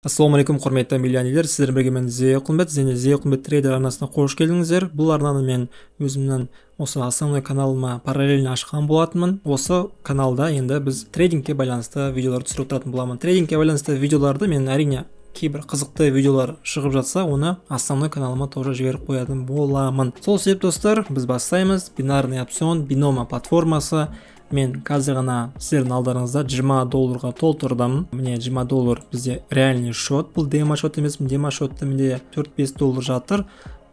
Ассалаумағалейкум құрметті миллионерлер, сіздермен бірге мен Зия Құлмбет, және Зия Құлмбет трейдер арнасына қош келдіңіздер. Бұл арнаны мен өзімнің осы основной каналыма параллельно ашқан болатынмын. Осы каналда енді біз трейдингке байланысты видеолар түсіріп тұратын боламын. Трейдингке байланысты видеоларды мен әрине кейбір қызықты видеолар шығып жатса, оны основной каналыма тоже жіберіп қоятын боламын. Сол себеп достар, біз бастаймыз. Бинарный опцион, бинома платформасы. Мен қазір ғана сіздердің алдарыңызда $20 толтырдым. Міне $20 бізде реальный шот. Бұл демо шот емес, демо шотта менде $4-5 жатыр.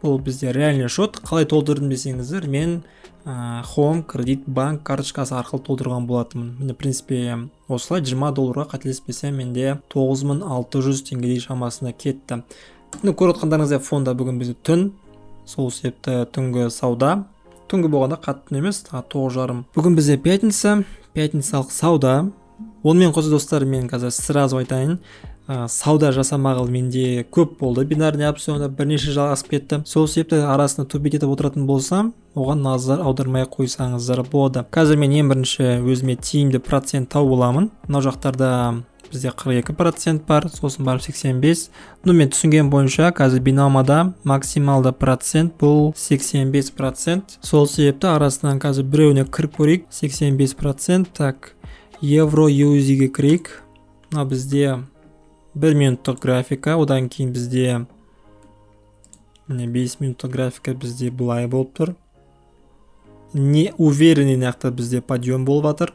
Бұл бізде реальный шот. Қалай толтырдым десеңіздер, мен Home кредит банк карточкасы арқылы толтырған болатынмын. Міне в принципе осылай $20 қателеспесем менде 9600 теңгедей шамасында кетті. Көріп отқандарыңыздай фонда бүгін бізде түн. Сол себепті түнгі сауда. Түнгі болғанда қатты емес, 9:30. Бүгін бізде пятницалық сауда. Онымен қоса достар, мен қазір сразу айтайын, сауда жасамағалы менде көп болды. Бинарный опционда бірнеше жалғасып кетті. Сол себепті арасында төбет етіп отыратын болсам, оған назар аудармай қойсаңыздар болады. Қазір мен ең бірінші өзіме тиімді процент тауып аламын. Мына жақтарда бізде 42% бар, сосын барып 85. Мен түсінген бойынша қазір биномада максималды процент бұл 85%. Сол себепті арасынан қазір біреуіне кіріп көрейік. 85%. Так, евро USD-ге кірейік. Бізде 1 минуттық графика, одан кейін бізде 5 минуттық графика бізде бұлай болып тұр. Не уверенный нақты бізде подъем болып жатыр.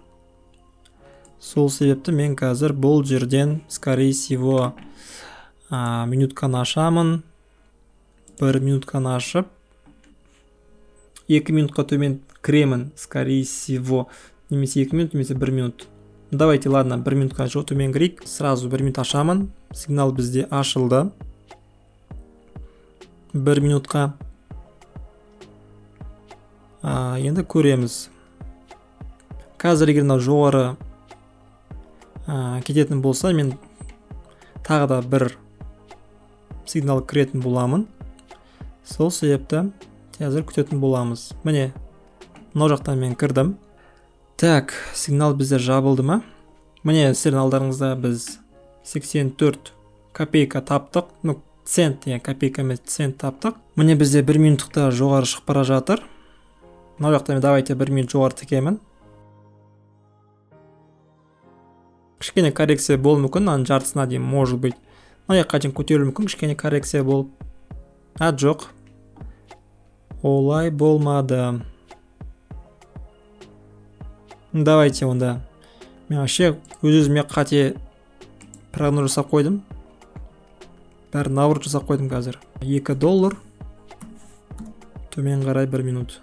Сол себепті мен қазір бұл жерден скорее всего минутканы ашамын. 1 минутканы ашып 2 минутқа төмен кіремін скорее всего. Немесе 2 минут, немесе 1 минут. Давайте, ладно, 1 минутқа төмен кірейік. Сразу 1 минут ашамын. Сигнал бізде ашылды. 1 минутқа. Енді көреміз. Қазір егер жоғары кететін болса, мен тағы да бір сигнал кіретін боламын. Сол себепті қазір күтетін боламыз. Міне, мына жақтан мен кірдім. Так, сигнал бізде жабылды ма? Міне, сіздердің алдарыңызда біз 84 копейка таптық. Цент, копейка емес, цент таптық. Міне бізде 1 минуттықта жоғары шығып бара жатыр. Мына жақта мен давайте 1 минут жоғары тікемін. Кішкене коррекция болуы мүмкін, жартысына дейін может быть. Мына жаққа дейін көтерілуі мүмкін, кішкене коррекция болып. Жоқ. Олай болмады. Давайте онда. Мен вообще өз-өзіме қате прогноз жасап қойдым. Бәрін наоборот жасап қойдым қазір. $2. Төмен қарай 1 минут.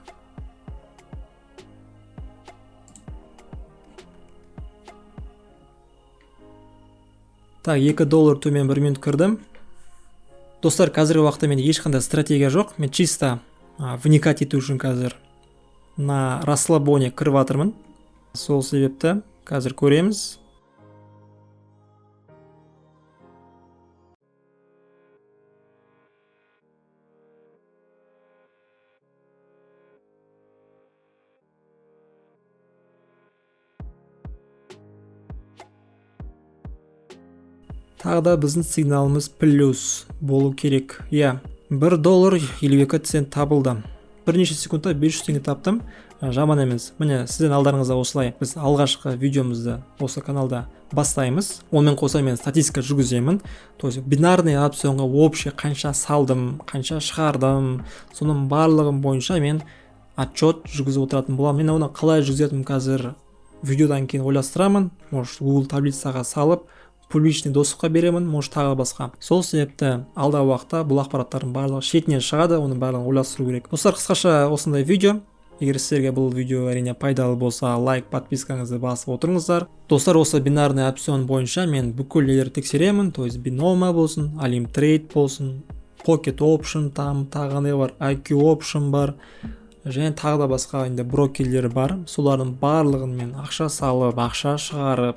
Так, $2 төмен 1 минут кірдім. Достар, қазіргі уақытта менде ешқандай стратегия жоқ. Мен чисто вникать ету үшін қазір на расслабоне кіріп жатырмын. Сол себепті қазір көреміз. Тағы да біздің сигналымыз плюс болу керек. $1.52 табылды. Бірнеше секундта 500 теңге таптым. Жаман емес. Міне, сізден алдарыңызда осылай біз алғашқы видеомызды осы каналда бастаймыз. Онымен қоса мен статистика жүргіземін. То есть бинарный опционға общий қанша салдым, қанша шығардым, соның барлығын бойынша мен отчет жүргізіп отыратын боламын. Мен оны қалай жүргізетінім қазір видеодан кейін ойластырамын. Может, Google таблицаға салып, публичный доступқа беремін, может тағы басқа. Сол себепті алдағы уақытта бұл ақпараттардың барлығы шетінен шығады, оның барлығын ойластыру керек. Достар, қысқаша осындай видео. Егер сіздерге бұл видео әрине пайдалы болса, лайк, подпискаңызды басып отырыңыздар. Достар, осы бинарный опцион бойынша мен бүкіл нелерді тексеремін. То есть бинома болсын, Alimtrade болсын, Pocket Option, тағы бар, IQ Option бар. Және тағы да басқа енді брокерлер бар. Солардың барлығын мен ақша салып, ақша шығарып,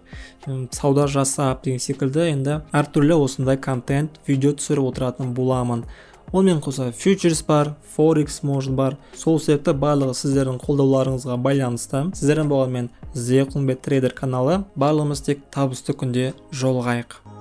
сауда жасап деген секілді енді әртүрлі осындай контент, видео түсіріп отыратын боламын. Онымен қоса фьючерс бар, форекс может бар. Сол себепті барлығы сіздердің қолдауларыңызға байланысты. Сіздердің болған мен Зия Құлмбет трейдер каналы. Барлығымыз тек табысты күнде жолығайық.